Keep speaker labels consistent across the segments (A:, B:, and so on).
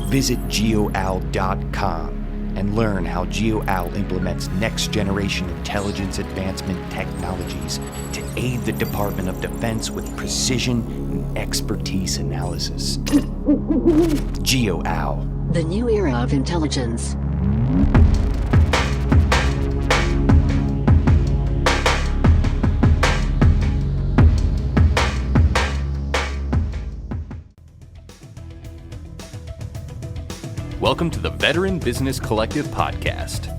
A: Visit geoal.com and learn how GeoAL implements next-generation intelligence advancement technologies to aid the Department of Defense with precision and expertise analysis. GeoAL.
B: The new era of intelligence.
C: Welcome to the Veteran Business Collective podcast.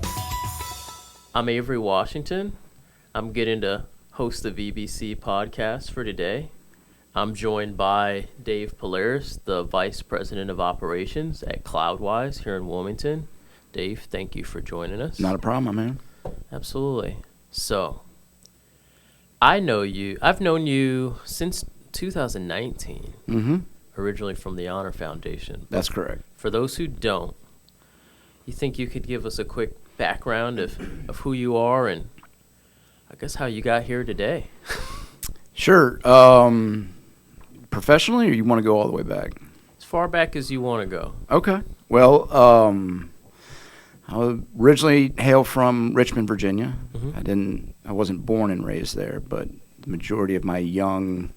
D: I'm Avery Washington. I'm getting to host the VBC podcast for today. I'm joined by Dave Pouleris, the Vice President of Operations at CloudWyze here in Wilmington. Dave, thank you for joining us.
E: Not a problem, man.
D: Absolutely. So, I've known you since 2019, originally from the Honor Foundation.
E: That's correct.
D: For those who don't, you think you could give us a quick background of who you are and I guess how you got here today?
E: Sure. Professionally, or you want to go all the way back?
D: As far back as you want to go.
E: Okay. Well, I originally hail from Richmond, Virginia. I wasn't born and raised there, but the majority of my young,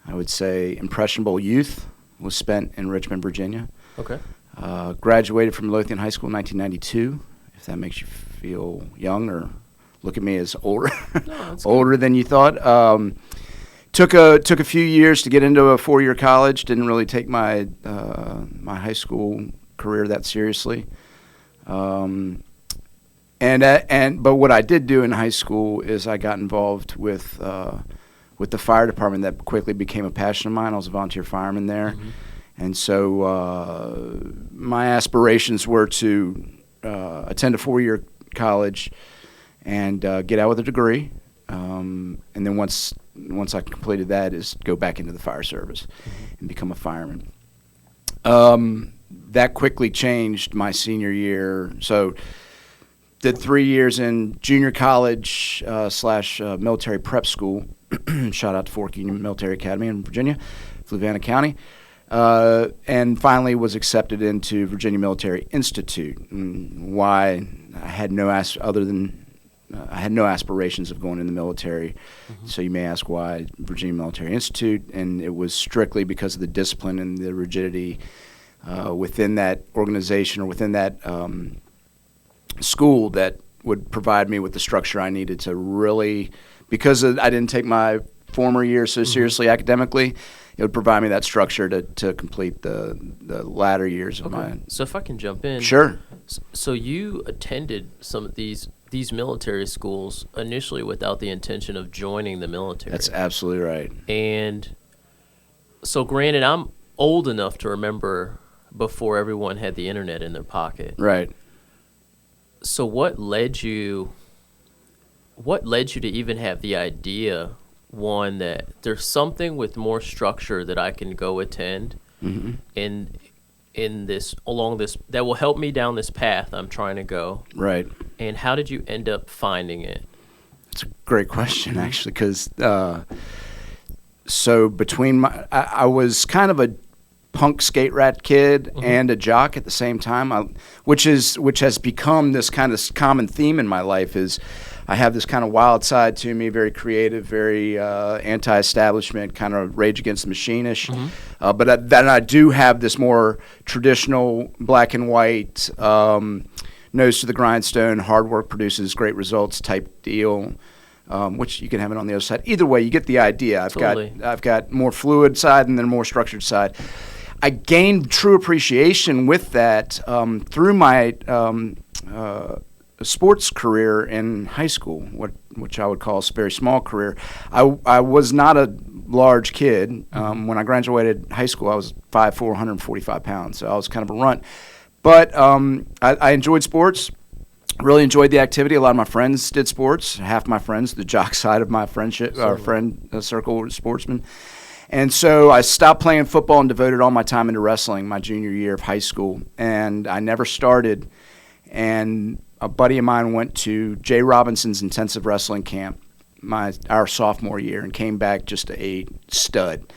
E: I would say, impressionable youth was spent in Richmond, Virginia.
D: Okay.
E: Graduated from Lothian High School in 1992, if that makes you feel young or look at me as older, older than you thought. Took a few years to get into a 4-year college. Didn't really take my my high school career that seriously. But what I did do in high school is I got involved with the fire department. That quickly became a passion of mine. I was a volunteer fireman there. And so my aspirations were to attend a 4-year college and get out with a degree. And then once I completed that is go back into the fire service and become a fireman. That quickly changed my senior year. So did 3 years in junior college / military prep school. Shout out to Fork Union Military Academy in Virginia, Fluvanna County. And finally was accepted into Virginia Military Institute. And why? I had no aspirations of going in the military. So you may ask why Virginia Military Institute, and it was strictly because of the discipline and the rigidity within that organization or within that school that would provide me with the structure I needed to really, because I didn't take my former years so seriously academically, it would provide me that structure to complete the latter years of my.
D: So if I can jump in.
E: Sure.
D: So you attended some of these military schools initially without the intention of joining the military.
E: That's absolutely right.
D: And so granted, I'm old enough to remember before everyone had the internet in their pocket.
E: Right.
D: So what led you to even have the idea, one, that there's something with more structure that I can go attend in this along this that will help me down this path I'm trying to go?
E: Right.
D: And how did you end up finding it?
E: It's a great question, actually, because so between I was kind of a punk skate rat kid and a jock at the same time, which has become this kind of common theme in my life. Is I have this kind of wild side to me, very creative, very anti-establishment, kind of Rage Against the Machine-ish. But then I do have this more traditional black and white, nose to the grindstone, hard work produces great results type deal, which you can have it on the other side. Either way, you get the idea. I've got more fluid side and then more structured side. I gained true appreciation with that through my sports career in high school, which I would call a very small career. I was not a large kid. When I graduated high school, I was 5'4", 145 pounds, so I was kind of a runt. But I enjoyed sports, really enjoyed the activity. A lot of my friends did sports. Half my friends, the jock side of my friendship, our friend circle, were sportsmen. And so I stopped playing football and devoted all my time into wrestling my junior year of high school. And I never started. And a buddy of mine went to Jay Robinson's intensive wrestling camp our sophomore year and came back just a stud.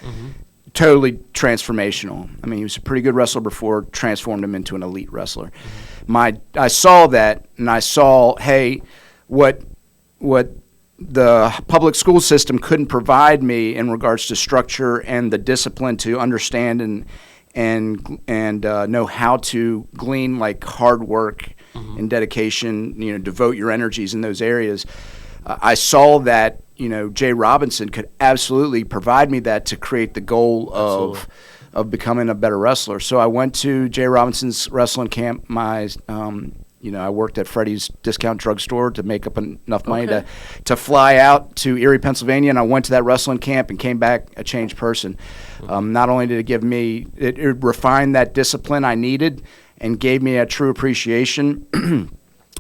E: totally transformational. I mean, he was a pretty good wrestler before, transformed him into an elite wrestler. I saw that, and I saw, hey, what the public school system couldn't provide me in regards to structure and the discipline to understand and know how to glean like hard work and dedication, devote your energies in those areas. I saw that, Jay Robinson could absolutely provide me that to create the goal of becoming a better wrestler. So I went to Jay Robinson's wrestling camp. I worked at Freddy's Discount Drugstore to make up enough money to fly out to Erie, Pennsylvania, and I went to that wrestling camp and came back a changed person. Not only did it give me, it refined that discipline I needed and gave me a true appreciation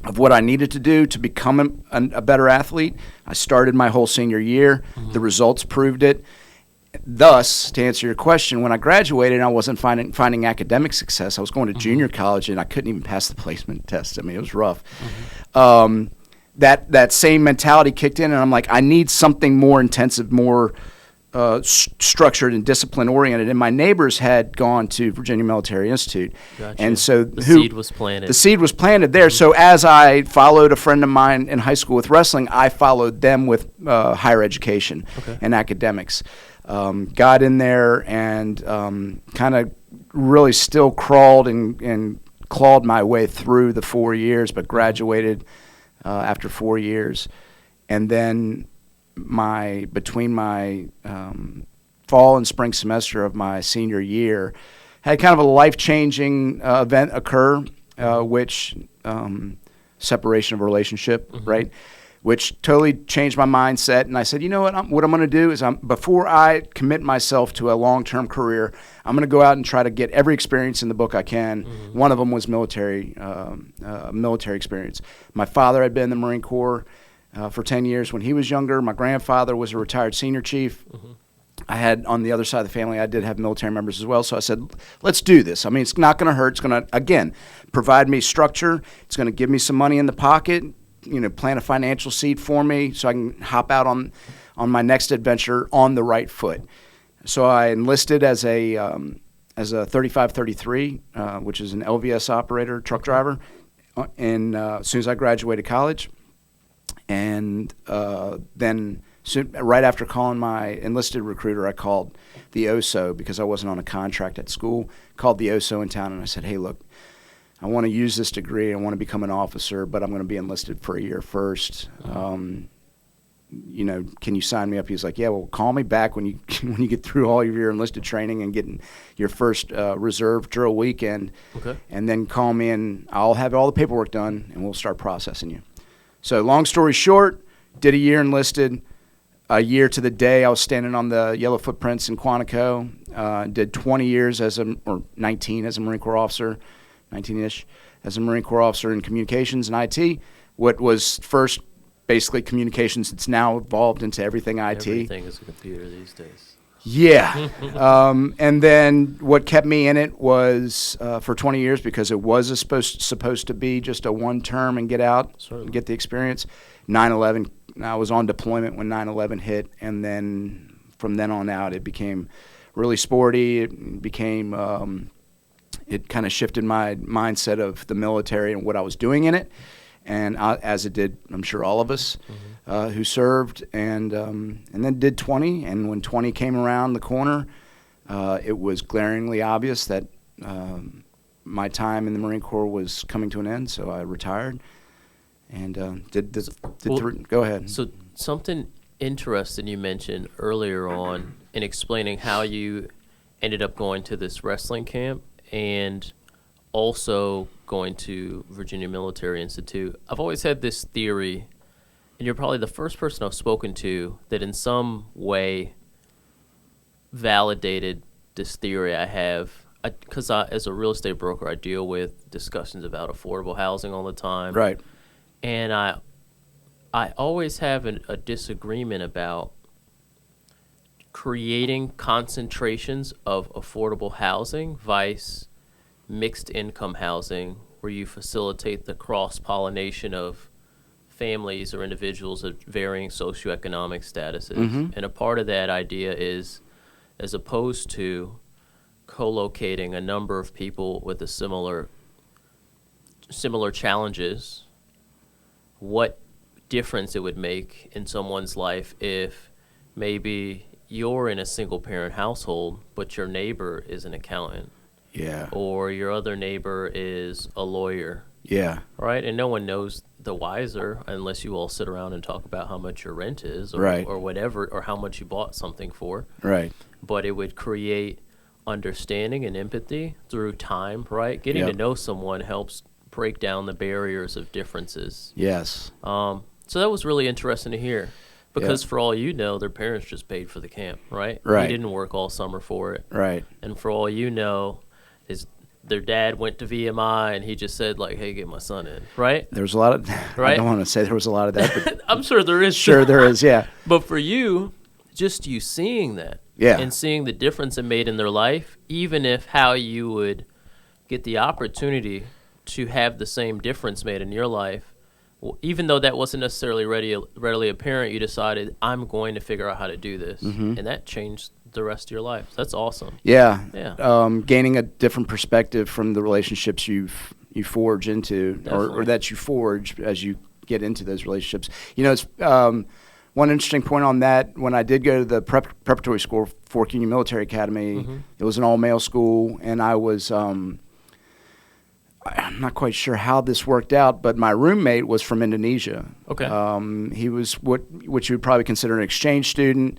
E: of what I needed to do to become a better athlete. I started my whole senior year. The results proved it. Thus, to answer your question, when I graduated, I wasn't finding academic success. I was going to junior college, and I couldn't even pass the placement test. I mean, it was rough. That same mentality kicked in, and I'm like, I need something more intensive, more structured and discipline-oriented. And my neighbors had gone to Virginia Military Institute.
D: Gotcha.
E: And so
D: the seed was planted.
E: The seed was planted there. So as I followed a friend of mine in high school with wrestling, I followed them with higher education and academics. Got in there and kind of really still crawled and clawed my way through the 4 years, but graduated after 4 years. And then between my fall and spring semester of my senior year, had kind of a life-changing event occur, which separation of a relationship, right? Which totally changed my mindset. And I said, you know what I'm going to do is before I commit myself to a long-term career, I'm going to go out and try to get every experience in the book I can. One of them was military experience. My father had been in the Marine Corps for 10 years when he was younger. My grandfather was a retired senior chief. I had, on the other side of the family, I did have military members as well. So I said, let's do this. I mean, it's not going to hurt. It's going to, again, provide me structure. It's going to give me some money in the pocket. Plant a financial seed for me so I can hop out on my next adventure on the right foot. So I enlisted as a 3533, which is an LVS operator, truck driver, and as soon as I graduated college. And then right after calling my enlisted recruiter, I called the OSO because I wasn't on a contract at school, called the OSO in town, and I said, hey, look, I want to use this degree. I want to become an officer, but I'm going to be enlisted for a year first. Can you sign me up? He was like, yeah, well, call me back when you get through all of your enlisted training and getting your first reserve drill weekend. And then call me and I'll have all the paperwork done and we'll start processing you. So long story short, did a year enlisted. A year to the day, I was standing on the yellow footprints in Quantico. Did 20 years or 19 as a Marine Corps officer. 19-ish, as a Marine Corps officer in communications and IT. What was first basically communications, it's now evolved into everything IT.
D: Everything is a computer these days.
E: Yeah. And then what kept me in it was for 20 years, because it was supposed to be just a one term and get out and get the experience. 9/11, I was on deployment when 9/11 hit, and then from then on out it became really sporty. It became... it kind of shifted my mindset of the military and what I was doing in it, and as it did, I'm sure all of us who served, and then did 20. And when 20 came around the corner, it was glaringly obvious that my time in the Marine Corps was coming to an end. So I retired and go ahead.
D: So something interesting you mentioned earlier on in explaining how you ended up going to this wrestling camp and also going to Virginia Military Institute. I've always had this theory, and you're probably the first person I've spoken to that in some way validated this theory I have. Because as a real estate broker, I deal with discussions about affordable housing all the time.
E: Right.
D: And I always have a disagreement about creating concentrations of affordable housing vice mixed income housing, where you facilitate the cross-pollination of families or individuals of varying socioeconomic statuses. And a part of that idea is as opposed to co-locating a number of people with a similar challenges, what difference it would make in someone's life if maybe you're in a single-parent household, but your neighbor is an accountant.
E: Yeah.
D: Or your other neighbor is a lawyer.
E: Yeah.
D: Right? And no one knows the wiser unless you all sit around and talk about how much your rent is or,
E: Right.
D: or whatever, or how much you bought something for.
E: Right.
D: But it would create understanding and empathy through time, right? Getting
E: Yep.
D: to know someone helps break down the barriers of differences.
E: Yes.
D: So that was really interesting to hear. Because
E: Yeah.
D: for all you know, their parents just paid for the camp, right?
E: Right.
D: He didn't work all summer for it.
E: Right.
D: And for all you know, their dad went to VMI and he just said, like, hey, get my son in, right?
E: There's a lot of, I
D: Right?
E: don't want to say there was a lot of that, but
D: I'm sure there is.
E: sure there is, yeah.
D: But for you, just you seeing that
E: Yeah.
D: and seeing the difference it made in their life, even if how you would get the opportunity to have the same difference made in your life, well, even though that wasn't necessarily readily apparent, you decided, I'm going to figure out how to do this.
E: Mm-hmm.
D: And that changed the rest of your life. That's awesome.
E: Yeah.
D: Yeah.
E: Gaining a different perspective from the relationships you forge into, or
D: Definitely.
E: that you forge as you get into those relationships. You know, it's one interesting point on that. When I did go to the preparatory school, Fork Union Military Academy,
D: Mm-hmm.
E: it was an all-male school, and I was I'm not quite sure how this worked out, but my roommate was from Indonesia.
D: Okay.
E: He was what you would probably consider an exchange student,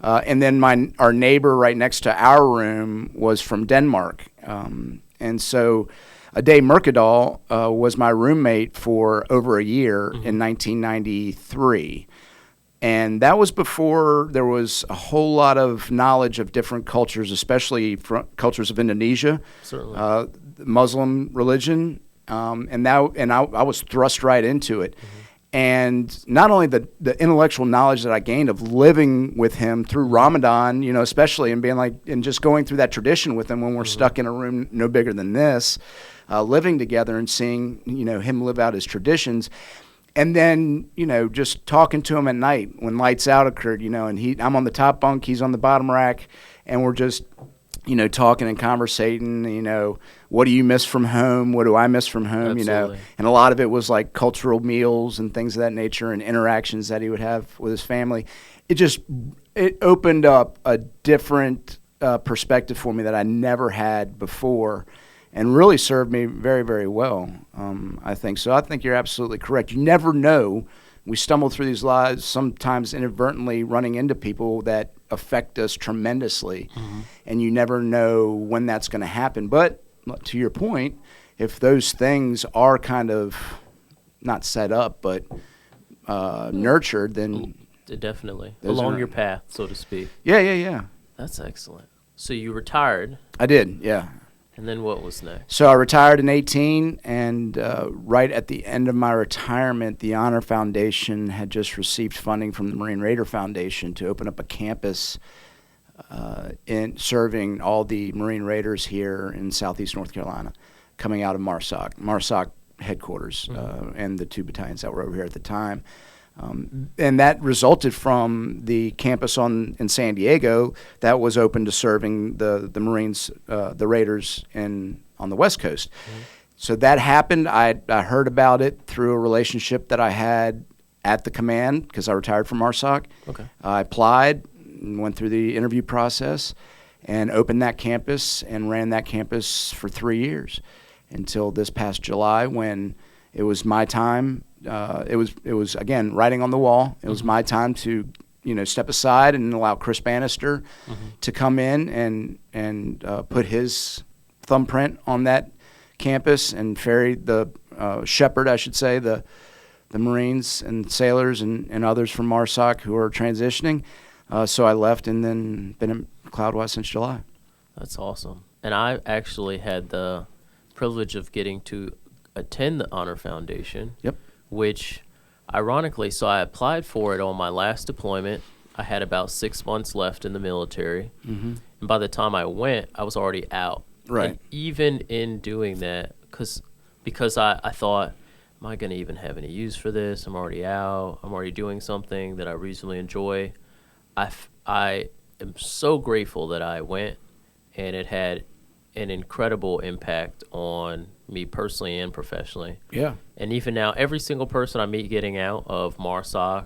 E: and then our neighbor right next to our room was from Denmark, and so Dave Mercadal was my roommate for over a year in 1993. And that was before there was a whole lot of knowledge of different cultures, especially cultures of Indonesia,
D: Certainly.
E: Muslim religion, and I was thrust right into it. And not only the intellectual knowledge that I gained of living with him through Ramadan, especially, and being and just going through that tradition with him when we're stuck in a room no bigger than this, living together and seeing, him live out his traditions. And then, just talking to him at night when lights out occurred, and I'm on the top bunk, he's on the bottom rack, and we're just, talking and conversating, what do you miss from home? What do I miss from home?
D: Absolutely.
E: And a lot of it was like cultural meals and things of that nature and interactions that he would have with his family. It opened up a different perspective for me that I never had before, and really served me very, very well, I think. So I think you're absolutely correct. You never know. We stumble through these lives, sometimes inadvertently running into people that affect us tremendously, and you never know when that's going to happen. But to your point, if those things are kind of not set up but nurtured, then
D: Definitely.
E: Those
D: Along
E: are-
D: your path, so to speak.
E: yeah.
D: That's excellent. So you retired,
E: I did, yeah.
D: and then what was next?
E: So I retired in 2018, and right at the end of my retirement, the Honor Foundation had just received funding from the Marine Raider Foundation to open up a campus in serving all the Marine Raiders here in Southeast North Carolina, coming out of MARSOC headquarters, and the 2 battalions that were over here at the time. And that resulted from the campus in San Diego that was open to serving the Marines, the Raiders on the West Coast. So that happened. I heard about it through a relationship that I had at the command because I retired from MARSOC.
D: Okay.
E: I applied and went through the interview process and opened that campus and ran that campus for 3 years until this past July when it was my time. It was again writing on the wall. It was my time to step aside and allow Chris Bannister to come in and put his thumbprint on that campus and ferry shepherd, I should say, the Marines and sailors and others from MARSOC who are transitioning. So I left and then been at CloudWyze since July.
D: That's awesome. And I actually had the privilege of getting to attend the Honor Foundation.
E: Yep.
D: Which, ironically, so I applied for it on my last deployment. I had about 6 months left in the military. And by the time I went, I was already out.
E: Right.
D: And even in doing that, because I thought, am I going to even have any use for this? I'm already out. I'm already doing something that I reasonably enjoy. I am so grateful that I went, and it had an incredible impact on me personally and professionally.
E: Yeah.
D: And even now, every single person I meet getting out of MARSOC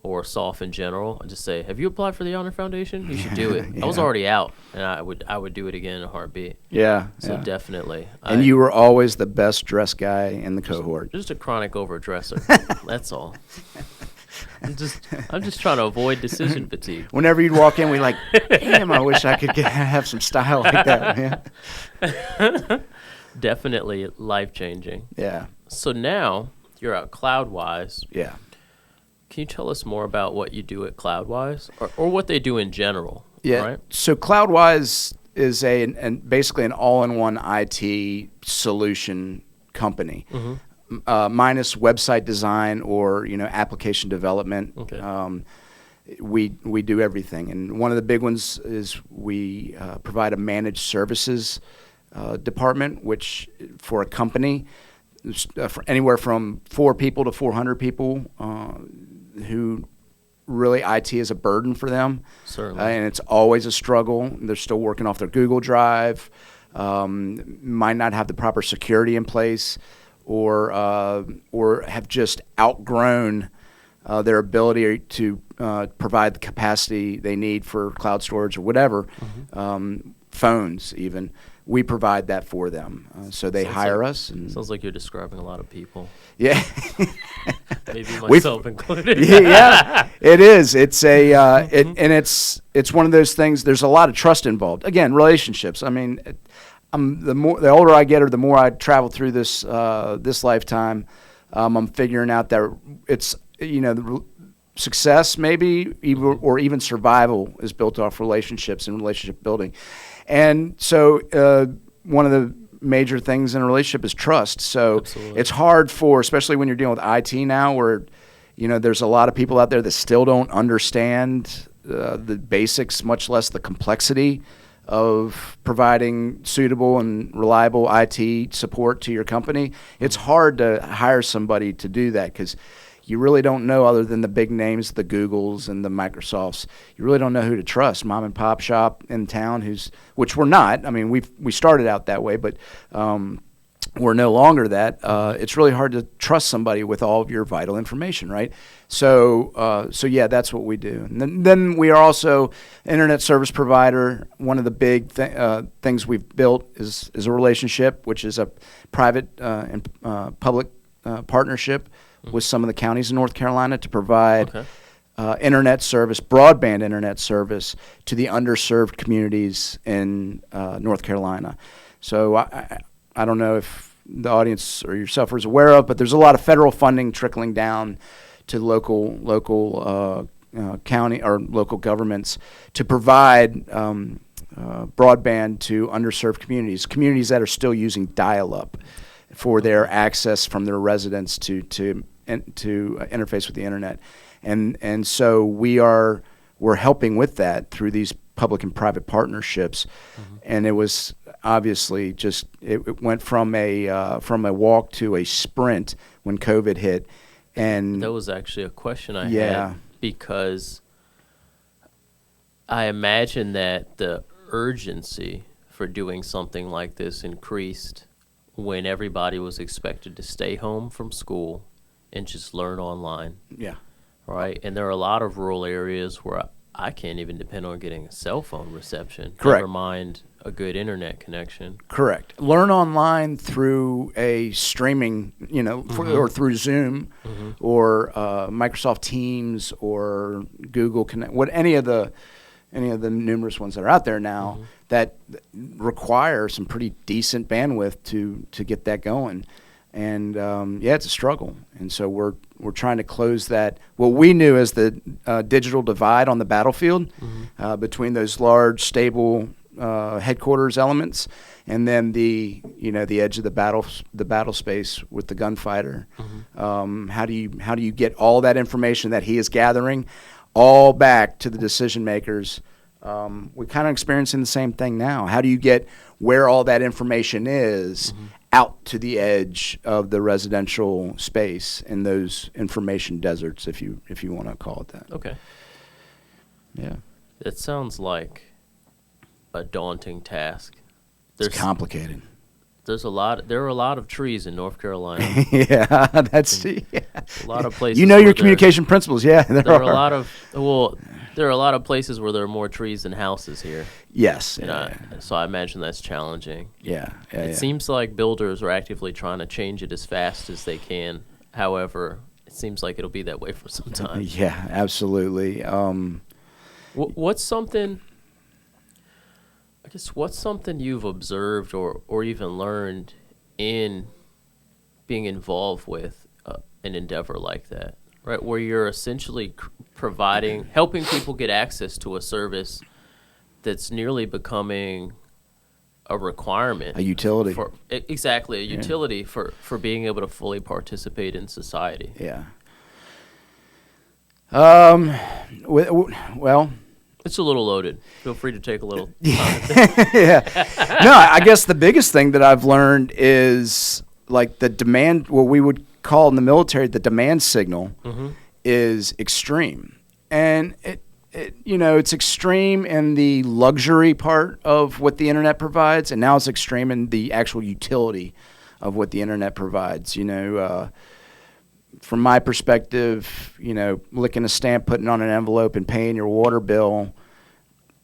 D: or SOF in general, I just say, have you applied for the Honor Foundation? You should do it.
E: Yeah.
D: I was already out, and I would do it again in a heartbeat.
E: Yeah.
D: So
E: yeah.
D: definitely.
E: And you were always the best dressed guy in the cohort.
D: Just a chronic overdresser. That's all. I'm just trying to avoid decision fatigue.
E: Whenever you'd walk in, we like, damn, I wish I could have some style like that, man.
D: Definitely life-changing.
E: Yeah.
D: So now you're at CloudWyze.
E: Yeah.
D: Can you tell us more about what you do at CloudWyze, or what they do in general?
E: Yeah.
D: Right?
E: So CloudWyze is basically an all-in-one IT solution company.
D: Mm-hmm.
E: Minus website design or application development.
D: Okay.
E: We do everything, and one of the big ones is we provide a managed services department, which for a company, for anywhere from 4 people to 400 people, who really IT is a burden for them.
D: Certainly.
E: And it's always a struggle. They're still working off their Google Drive, might not have the proper security in place, or have just outgrown their ability to provide the capacity they need for cloud storage or whatever, phones even. We provide that for them. So they hire us. And
D: sounds like you're describing a lot of people.
E: Yeah.
D: Maybe myself included.
E: Yeah, it is. It's it's one of those things. There's a lot of trust involved. Again, relationships. I mean, the older I get, or the more I travel through this lifetime, I'm figuring out that it's success maybe or even survival is built off relationships and relationship building. And so one of the major things in a relationship is trust. So
D: Absolutely.
E: It's hard especially when you're dealing with IT now, where there's a lot of people out there that still don't understand the basics, much less the complexity of providing suitable and reliable IT support to your company. It's hard to hire somebody to do that because you really don't know, other than the big names, the Googles and the Microsofts. You really don't know who to trust. Mom and pop shop in town, which we're not. I mean, we started out that way, but we're no longer that. It's really hard to trust somebody with all of your vital information, right? So yeah, that's what we do. And then we are also internet service provider. One of the big things we've built is a relationship, which is a private and public partnership with some of the counties in North Carolina to provide internet service, broadband internet service to the underserved communities in North Carolina. So I don't know if the audience or yourself is aware of, but there's a lot of federal funding trickling down to local county or local governments to provide broadband to underserved communities that are still using dial-up for their access from their residents to interface with the internet, and so we're helping with that through these public and private partnerships, and it was obviously just it went from a walk to a sprint when COVID hit, and
D: that was actually a question I had, because I imagine that the urgency for doing something like this increased when everybody was expected to stay home from school and just learn online.
E: Yeah.
D: Right? And there are a lot of rural areas where I can't even depend on getting a cell phone reception.
E: Correct.
D: Never mind a good internet connection.
E: Correct. Learn online through a streaming, or through Zoom or Microsoft Teams or Google Connect, any of the numerous ones that are out there now that require some pretty decent bandwidth to get that going. And it's a struggle, and so we're trying to close that. What we knew as the digital divide on the battlefield between those large, stable headquarters elements, and then the edge of the battle space with the gunfighter. How do you get all that information that he is gathering all back to the decision makers? We're kind of experiencing the same thing now. How do you get where all that information is out to the edge of the residential space in those information deserts, if you want to call it that?
D: Okay.
E: Yeah.
D: It sounds like a daunting task.
E: It's complicated.
D: There are a lot of trees in North Carolina.
E: Yeah, that's
D: A lot of places.
E: You know your communication principles, yeah.
D: There are a lot of places where there are more trees than houses here.
E: Yes.
D: So I imagine that's challenging.
E: Yeah.
D: It seems like builders are actively trying to change it as fast as they can. However, it seems like it'll be that way for some time.
E: Yeah, absolutely.
D: What's something you've observed or even learned in being involved with an endeavor like that, right? Where you're essentially helping people get access to a service that's nearly becoming a requirement.
E: A utility.
D: Exactly, a utility for being able to fully participate in society.
E: Yeah. Well...
D: It's a little loaded. Feel free to take a little time.
E: Yeah. No, I guess the biggest thing that I've learned is like the demand, what we would call in the military the demand signal, is extreme. And it's extreme in the luxury part of what the internet provides, and now it's extreme in the actual utility of what the internet provides. From my perspective, licking a stamp, putting on an envelope, and paying your water bill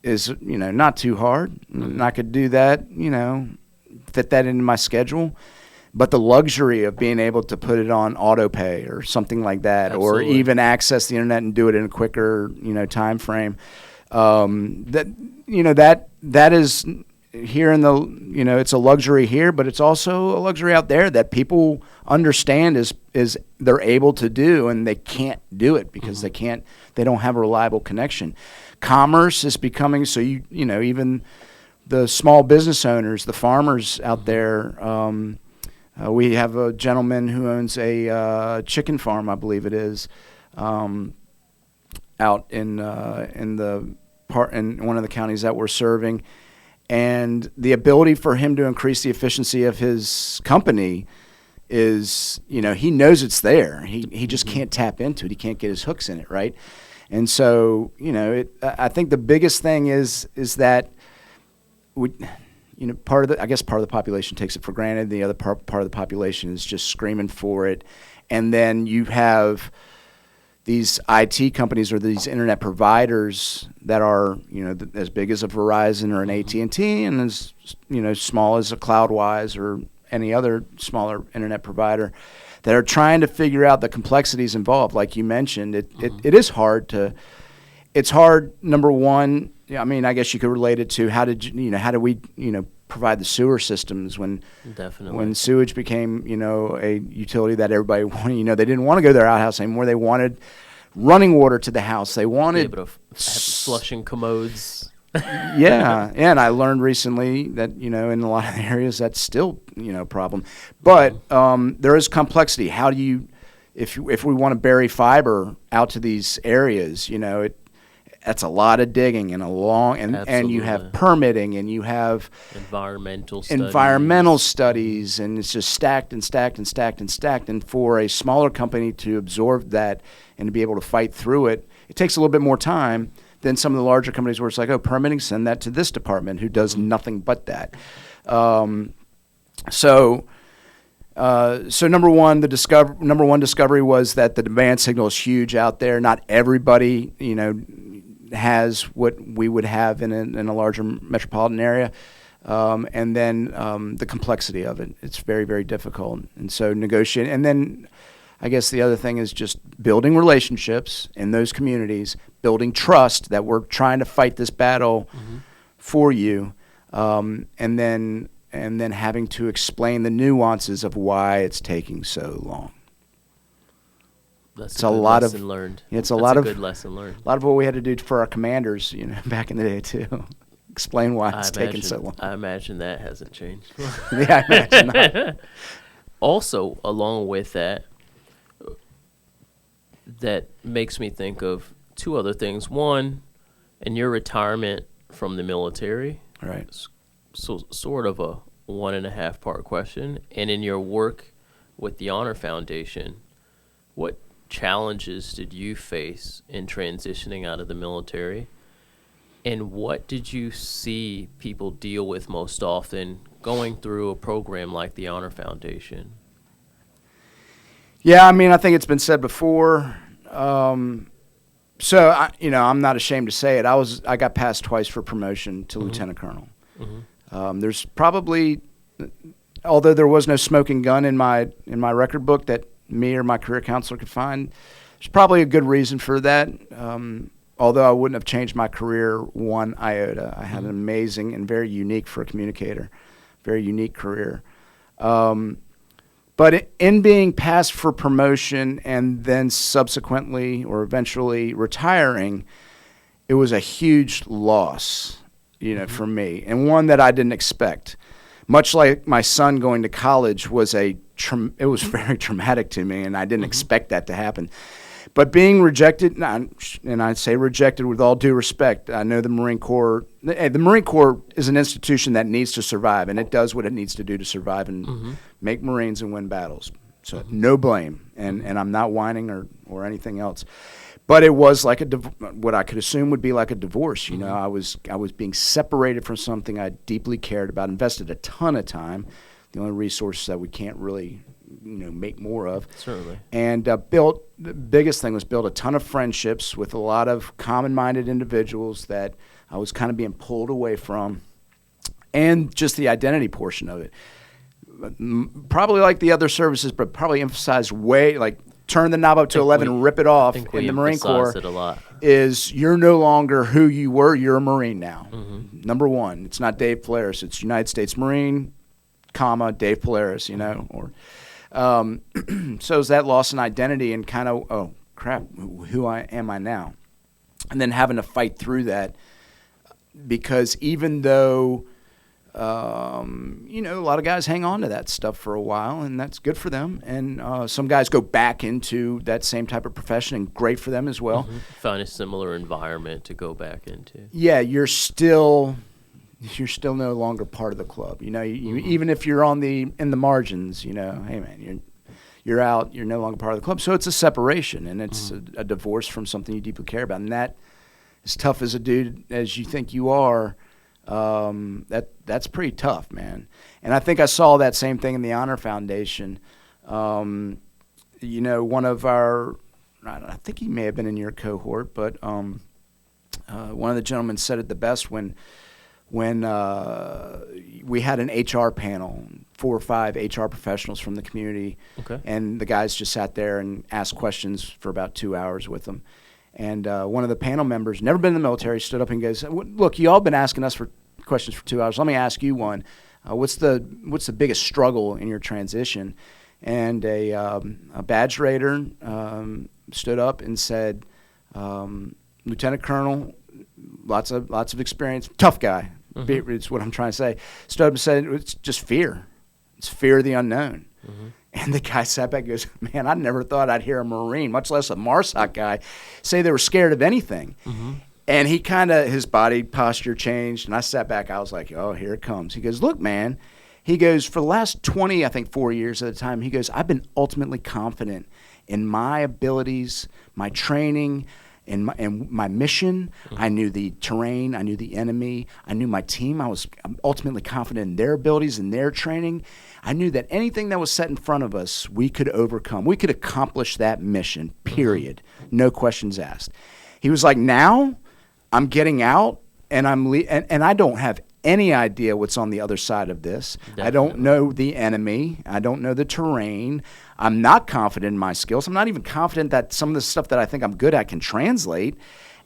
E: is, not too hard. And I could do that, fit that into my schedule. But the luxury of being able to put it on auto pay or something like that,
D: Absolutely.
E: or even access the internet and do it in a quicker, time frame, that is here in the, it's a luxury here, but it's also a luxury out there that people understand is they're able to do, and they can't do it because they don't have a reliable connection. Commerce is becoming, so even the small business owners, the farmers out there, we have a gentleman who owns a chicken farm, I believe it is, out in one of the counties that we're serving. And the ability for him to increase the efficiency of his company is, he knows it's there. He just can't tap into it. He can't get his hooks in it, right? And so, I think the biggest thing is that part of the population takes it for granted. The other part of the population is just screaming for it. And then you have these IT companies or these internet providers that are, as big as a Verizon or an AT&T, and as, small as a CloudWyze or any other smaller internet provider, that are trying to figure out the complexities involved. Like you mentioned, it is hard it's hard, number one. I guess you could relate it to how do we provide the sewer systems when sewage became, a utility that everybody wanted. They didn't want to go to their outhouse anymore. They wanted running water to the house. They wanted
D: be able to have flushing commodes.
E: Yeah, and I learned recently that in a lot of areas that's still a problem. But there is complexity. How do you, if we want to bury fiber out to these areas, that's a lot of digging and and you have permitting and you have
D: environmental
E: studies, and it's just stacked and stacked and stacked and stacked. And for a smaller company to absorb that and to be able to fight through it, it takes a little bit more time than some of the larger companies where it's like, permitting, send that to this department who does nothing but that. So number one discovery was that the demand signal is huge out there. Not everybody, has what we would have in a larger metropolitan area. And then the complexity of it. It's very, very difficult. And so negotiating. And then I guess the other thing is just building relationships in those communities, building trust that we're trying to fight this battle for you, and then having to explain the nuances of why it's taking so long.
D: That's a good lesson learned.
E: It's a lot of
D: good lesson learned.
E: A lot of what we had to do for our commanders, back in the day too. Explain why it's taking so long.
D: I imagine that hasn't changed.
E: Yeah, I imagine not.
D: Also, along with that makes me think of two other things. One, in your retirement from the military,
E: right?
D: So sort of a 1.5 part question. And in your work with the Honor Foundation, what challenges did you face in transitioning out of the military? And what did you see people deal with most often going through a program like the Honor Foundation?
E: Yeah, I mean, I think it's been said before. So, I'm not ashamed to say it. I got passed twice for promotion to lieutenant colonel. There's probably, although there was no smoking gun in my record book that me or my career counselor could find, there's probably a good reason for that. Although I wouldn't have changed my career one iota. I had an amazing and very unique for a communicator, very unique career. But in being passed for promotion and then subsequently or eventually retiring, it was a huge loss, for me, and one that I didn't expect. Much like my son going to college it was very traumatic to me, and I didn't expect that to happen. But being rejected, and I say rejected with all due respect, I know the Marine Corps is an institution that needs to survive, and it does what it needs to do to survive and make Marines and win battles. So no blame, and I'm not whining or anything else. But it was like what I could assume would be like a divorce. I was being separated from something I deeply cared about, invested a ton of time, the only resource that we can't really make more of.
D: Certainly.
E: And the biggest thing was build a ton of friendships with a lot of common-minded individuals that I was kind of being pulled away from, and just the identity portion of it. Probably like the other services, but probably emphasized turn the knob up to 11 and rip it off in the Marine Corps.
D: It a lot.
E: Is you're no longer who you were, you're a Marine now. Number one, it's not Dave Pouleris, it's United States Marine, Dave Pouleris, or... so is that loss in identity and kind of, oh, crap, who am I now? And then having to fight through that because even though, a lot of guys hang on to that stuff for a while, and that's good for them. And some guys go back into that same type of profession, and great for them as well.
D: Find a similar environment to go back into.
E: Yeah, you're still no longer part of the club. Even if you're in the margins, hey man, you're out, you're no longer part of the club. So it's a separation, and it's a divorce from something you deeply care about. And that, as tough as a dude as you think you are, that's pretty tough, man. And I think I saw that same thing in the Honor Foundation. One of our, I think he may have been in your cohort, but one of the gentlemen said it the best when we had an HR panel, 4 or 5 HR professionals from the community, and the guys just sat there and asked questions for about 2 hours with them. And one of the panel members, never been in the military, stood up and goes, "Look, you all been asking us for questions for 2 hours. Let me ask you one. What's the biggest struggle in your transition?" And a badge raider stood up and said, "Lieutenant Colonel, lots of experience, tough guy." It's what I'm trying to say. Stood up and said, "It's just fear. It's fear of the unknown." And the guy sat back and goes, "Man, I never thought I'd hear a Marine, much less a MARSOC guy, say they were scared of anything." And he his body posture changed, and I sat back. I was like, "Oh, here it comes." He goes, "Look, man." He goes, "For the last 4 years at a time," he goes, "I've been ultimately confident in my abilities, my training, and my mission. I knew the terrain. I knew the enemy. I knew my team. I'm ultimately confident in their abilities and their training. I knew that anything that was set in front of us, we could overcome. We could accomplish that mission, period. No questions asked." He was like, "Now I'm getting out, and and I don't have any idea what's on the other side of this. Definitely. I don't know the enemy. I don't know the terrain. I'm not confident in my skills. I'm not even confident that some of the stuff that I think I'm good at can translate.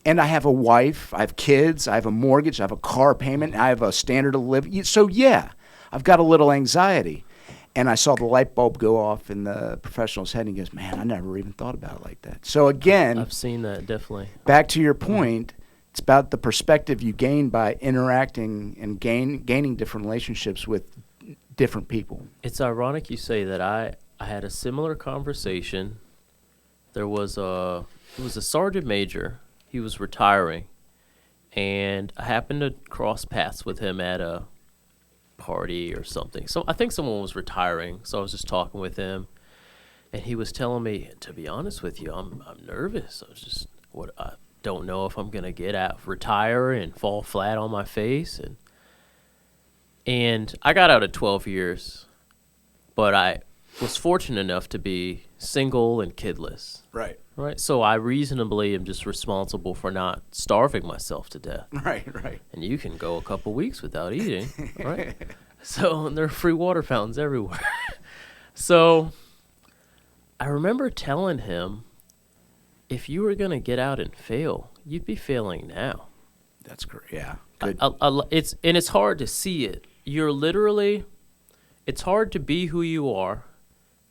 E: And I have a wife. I have kids. I have a mortgage. I have a car payment. I have a standard of living. So, yeah, I've got a little anxiety." And I saw the light bulb go off in the professional's head, and he goes, "Man, I never even thought about it like that." So, again,
D: I've seen that, definitely.
E: Back to your point, it's about the perspective you gain by interacting and gaining different relationships with different people.
D: It's ironic you say that. I had a similar conversation. It was a sergeant major. He was retiring, and I happened to cross paths with him at a party or something. So I think someone was retiring, so I was just talking with him, and he was telling me, "To be honest with you, I'm nervous. I was just don't know if I'm going to retire and fall flat on my face. And I got out at 12 years, but I was fortunate enough to be single and kidless.
E: Right.
D: Right. So I reasonably am just responsible for not starving myself to death.
E: Right.
D: And you can go a couple weeks without eating, right? So and there are free water fountains everywhere. So I remember telling him, if you were going to get out and fail, you'd be failing now.
E: That's great. Yeah. Good.
D: It's hard to see it. It's hard to be who you are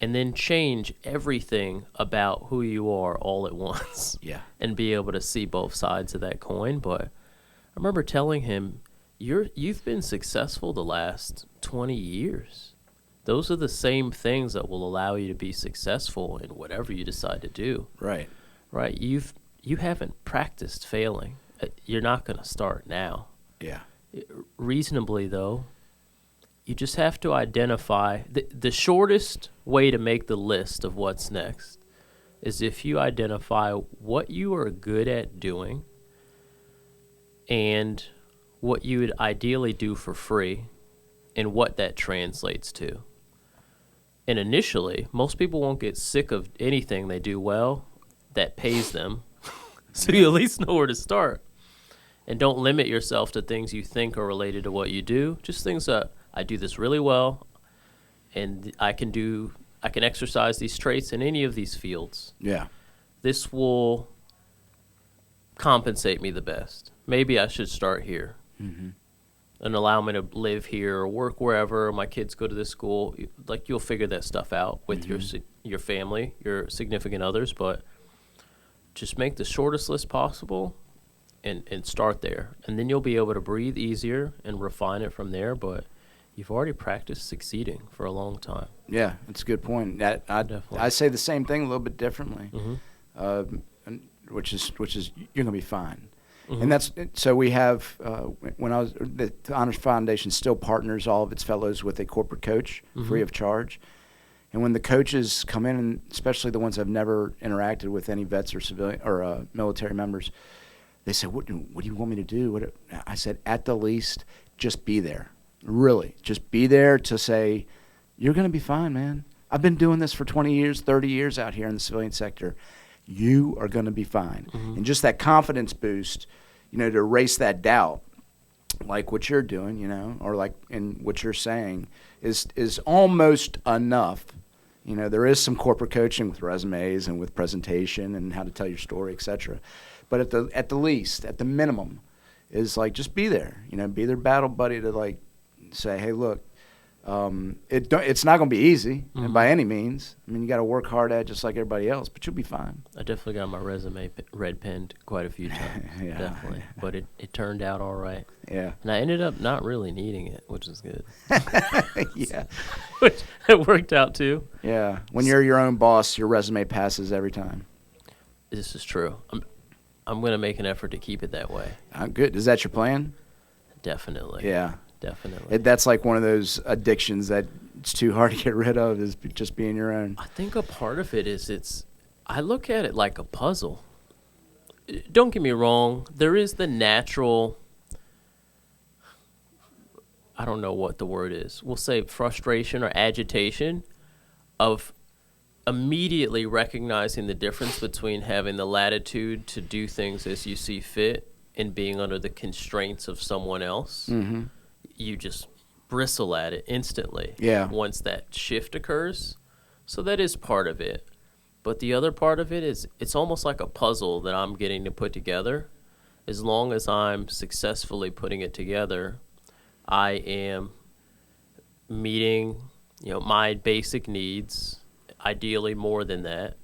D: and then change everything about who you are all at once.
E: Yeah.
D: And be able to see both sides of that coin. But I remember telling him, you've been successful the last 20 years. Those are the same things that will allow you to be successful in whatever you decide to do.
E: Right.
D: Right. You haven't practiced failing. You're not going to start now.
E: Yeah.
D: Reasonably, though, you just have to identify the shortest way to make the list of what's next is if you identify what you are good at doing and what you would ideally do for free and what that translates to. And initially, most people won't get sick of anything they do well that pays them, so you at least know where to start. And don't limit yourself to things you think are related to what you do. Just things that I do this really well, and I can exercise these traits in any of these fields.
E: Yeah.
D: This will compensate me the best. Maybe I should start here and allow me to live here or work wherever. My kids go to this school. Like, you'll figure that stuff out with your family, your significant others, but just make the shortest list possible and start there. And then you'll be able to breathe easier and refine it from there, but you've already practiced succeeding for a long time.
E: Yeah, that's a good point. I say the same thing a little bit differently, which is you're going to be fine. And that's so we have when I was the Honors Foundation still partners all of its fellows with a corporate coach free of charge. And when the coaches come in, and especially the ones that have never interacted with any vets or civilian or military members, they say, "What do you want me to do?" I said, "At the least, just be there. Really, just be there to say, you're going to be fine, man. I've been doing this for 20 years, 30 years out here in the civilian sector. You are going to be fine." And just that confidence boost, to erase that doubt, like what you're doing, or like in what you're saying, is almost enough. There is some corporate coaching with resumes and with presentation and how to tell your story, etc. But at the least, at the minimum, is like just be there. Be their battle buddy to like say, hey, look, it's not going to be easy by any means. I mean, you got to work hard at it just like everybody else, but you'll be fine.
D: I definitely got my resume red penned quite a few times, definitely. But it turned out all right.
E: Yeah.
D: And I ended up not really needing it, which is good.
E: Yeah.
D: Which it worked out too.
E: Yeah. When you're your own boss, your resume passes every time.
D: This is true. I'm going to make an effort to keep it that way.
E: Good. Is that your plan?
D: Definitely.
E: Yeah.
D: Definitely.
E: That's like one of those addictions that it's too hard to get rid of, is just being your own.
D: I think a part of it is I look at it like a puzzle. Don't get me wrong. There is the natural, I don't know what the word is. We'll say frustration or agitation of immediately recognizing the difference between having the latitude to do things as you see fit and being under the constraints of someone else. Mm-hmm. You just bristle at it instantly once that shift occurs. So that is part of it. But the other part of it is it's almost like a puzzle that I'm getting to put together. As long as I'm successfully putting it together, I am meeting, my basic needs, ideally more than that.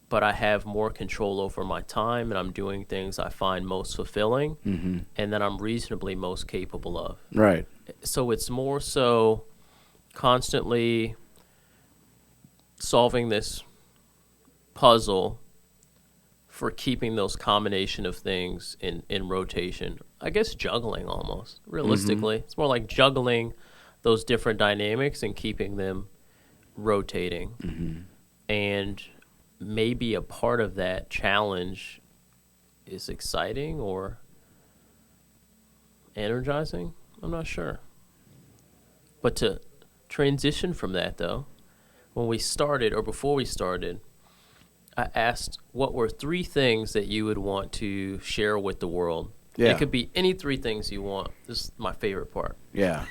D: But I have more control over my time, and I'm doing things I find most fulfilling and that I'm reasonably most capable of.
E: Right.
D: So it's more so constantly solving this puzzle for keeping those combination of things in rotation. I guess juggling almost, realistically. It's more like juggling those different dynamics and keeping them rotating. And maybe a part of that challenge is exciting or energizing. I'm not sure. But to transition from that, though, when we started or before we started, I asked what were 3 things that you would want to share with the world.
E: Yeah.
D: It could be any 3 things you want. This is my favorite part.
E: Yeah.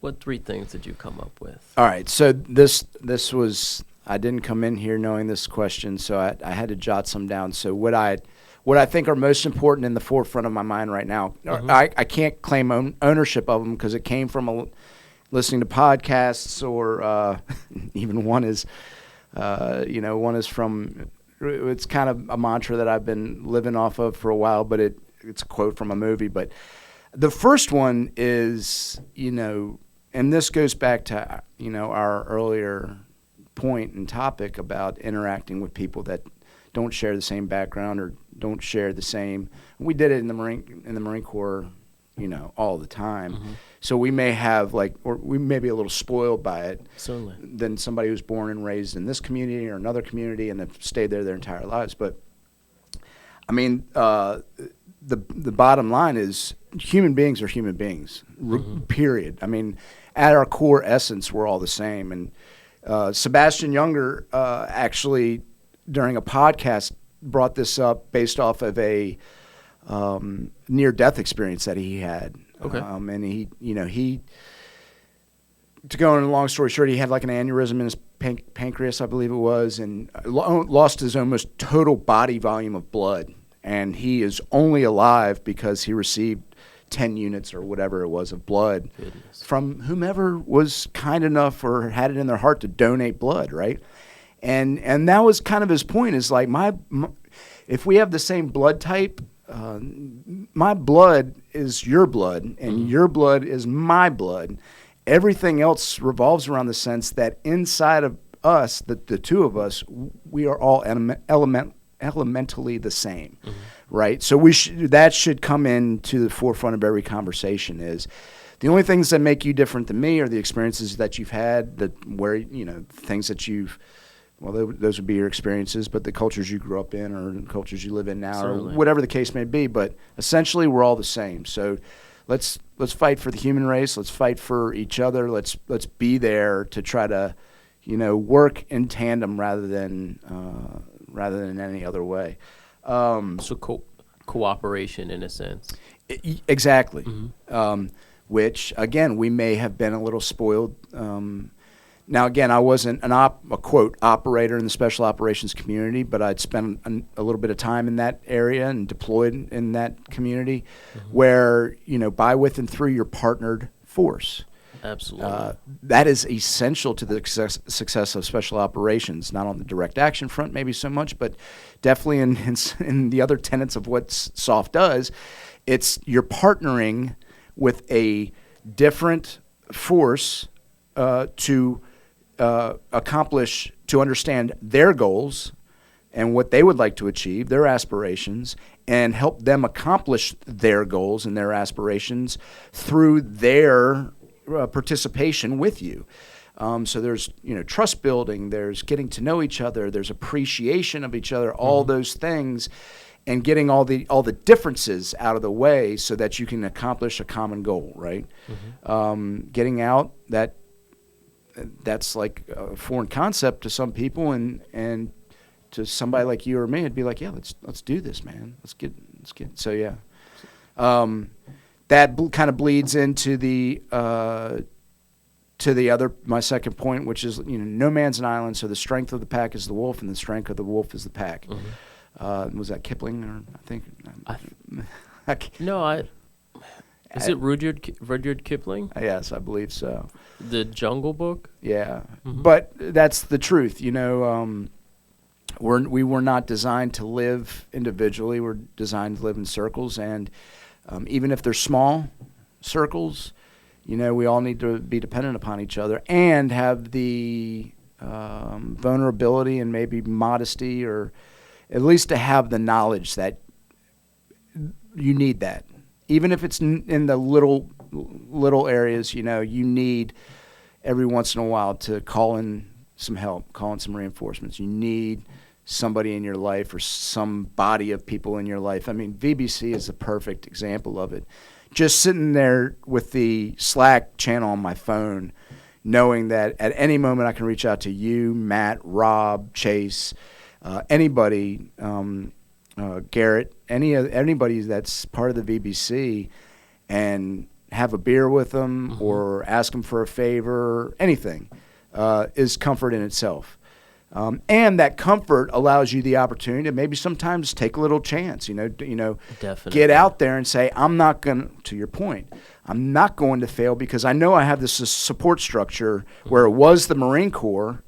D: What 3 things did you come up with?
E: All right. So this was, I didn't come in here knowing this question, so I had to jot some down. So what I think are most important in the forefront of my mind right now, I can't claim ownership of them because it came from listening to podcasts or even one is from, it's kind of a mantra that I've been living off of for a while, but it's a quote from a movie. But the first one is, and this goes back to, our earlier point and topic about interacting with people that don't share the same background or don't share the same. We did it in the Marine Corps, all the time. Mm-hmm. So we may have or we may be a little spoiled by it.
D: Certainly.
E: Than somebody who's born and raised in this community or another community and have stayed there their entire lives. But I mean, the bottom line is human beings are human beings. Period. I mean, at our core essence, we're all the same. And Sebastian Younger actually, during a podcast, brought this up based off of a near-death experience that he had.
D: Okay.
E: And he, to go on a long story short, he had like an aneurysm in his pancreas, I believe it was, and lost his almost total body volume of blood. And he is only alive because he received 10 units or whatever it was of blood from whomever was kind enough or had it in their heart to donate blood, right? And that was kind of his point, is like my if we have the same blood type, my blood is your blood and your blood is my blood. Everything else revolves around the sense that inside of us, the two of us, we are all elementally the same, right? So that should come into the forefront of every conversation. Is the only things that make you different than me are the experiences that you've had, things that you've, those would be your experiences, but the cultures you grew up in or the cultures you live in now,
D: Certainly.
E: Or whatever the case may be. But essentially, we're all the same. So let's fight for the human race. Let's fight for each other. Let's be there to try to, work in tandem rather than any other way.
D: So cooperation in a sense.
E: Exactly. Which, again, we may have been a little spoiled. Now, again, I wasn't a quote operator in the special operations community, but I'd spent a little bit of time in that area and deployed in that community where, by, with, and through your partnered force.
D: Absolutely.
E: That is essential to the success of special operations, not on the direct action front maybe so much, but definitely in the other tenets of what SOF does. It's you're partnering with a different force to accomplish, to understand their goals and what they would like to achieve, their aspirations, and help them accomplish their goals and their aspirations through their participation with you. So there's trust building, there's getting to know each other, there's appreciation of each other, all those things, and getting all the differences out of the way so that you can accomplish a common goal, right? Getting out, that's like a foreign concept to some people, and to somebody like you or me, it'd be like, yeah, let's do this, man. Let's get. So yeah, that kind of bleeds into the my second point, which is no man's an island. So the strength of the pack is the wolf, and the strength of the wolf is the pack. Was that Kipling? Or
D: Is it Rudyard Kipling?
E: Yes, I believe so.
D: The Jungle Book?
E: Yeah, but that's the truth. We were not designed to live individually. We're designed to live in circles, and even if they're small circles, we all need to be dependent upon each other and have the vulnerability and maybe modesty, or at least to have the knowledge that you need that. Even if it's in the little areas, you need every once in a while to call in some help, call in some reinforcements. You need somebody in your life or some body of people in your life. I mean, VBC is a perfect example of it. Just sitting there with the Slack channel on my phone, knowing that at any moment I can reach out to you, Matt, Rob, Chase, anybody, Garrett, anybody that's part of the VBC, and have a beer with them or ask them for a favor, anything, is comfort in itself. And that comfort allows you the opportunity to maybe sometimes take a little chance,
D: Definitely.
E: get out there and say, I'm not going to your point, I'm not going to fail because I know I have this support structure where it was the Marine Corps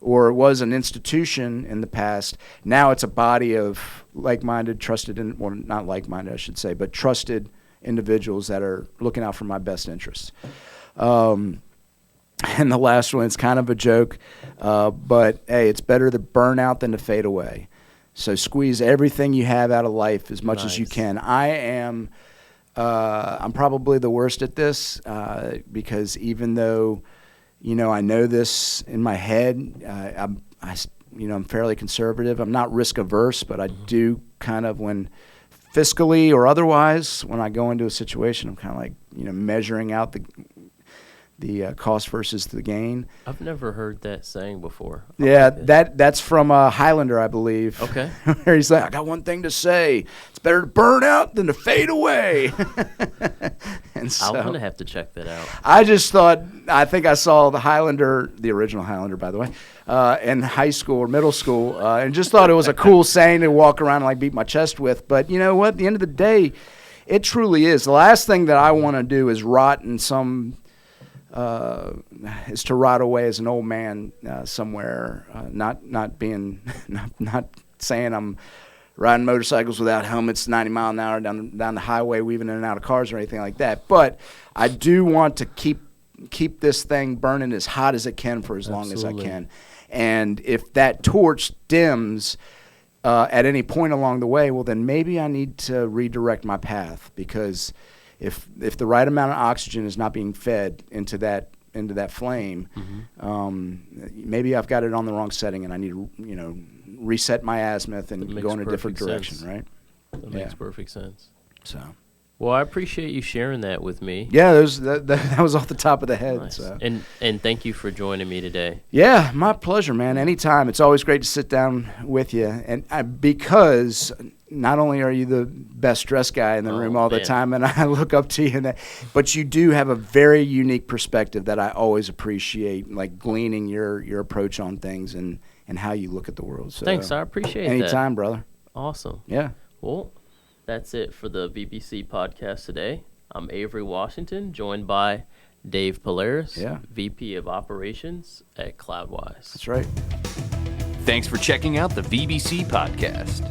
E: or it was an institution in the past. Now it's a body of like-minded, trusted, well, not like-minded, I should say, but trusted individuals that are looking out for my best interests. And the last one, it's kind of a joke, but hey, it's better to burn out than to fade away. So squeeze everything you have out of life as much as you can. I'm probably the worst at this because even though, I know this in my head, I'm fairly conservative. I'm not risk averse, but I do kind of, when fiscally or otherwise, when I go into a situation, I'm kind of like, measuring out the cost versus the gain.
D: I've never heard that saying before.
E: Yeah, that's from Highlander, I believe.
D: Okay.
E: Where he's like, I got one thing to say. It's better to burn out than to fade away. And so
D: I'm going to have to check that out.
E: I think I saw the Highlander, the original Highlander, by the way, in high school or middle school, and just thought it was a cool saying to walk around and like beat my chest with. But you know what? At the end of the day, it truly is. The last thing that I want to do is rot in some... is to rot away as an old man somewhere, not saying I'm riding motorcycles without helmets 90 mile an hour down the highway, weaving in and out of cars or anything like that. But I do want to keep this thing burning as hot as it can for as long as I can. And if that torch dims at any point along the way, well, then maybe I need to redirect my path, because if the right amount of oxygen is not being fed into that flame, maybe I've got it on the wrong setting, and I need to reset my azimuth and go in a different direction, right?
D: That makes perfect sense.
E: So,
D: well, I appreciate you sharing that with me.
E: yeah, that was off the top of the head.
D: Nice.
E: So.
D: And thank you for joining me today.
E: Yeah, my pleasure, man. Anytime. It's always great to sit down with you, and because not only are you the best dressed guy in the room all the time, and I look up to you, but you do have a very unique perspective that I always appreciate, like gleaning your approach on things and how you look at the world. So,
D: thanks, I appreciate that.
E: Anytime, brother.
D: Awesome.
E: Yeah.
D: Well, that's it for the VBC podcast today. I'm Avery Washington, joined by Dave Pouleris, VP of Operations at CloudWyze.
E: That's right.
C: Thanks for checking out the VBC podcast.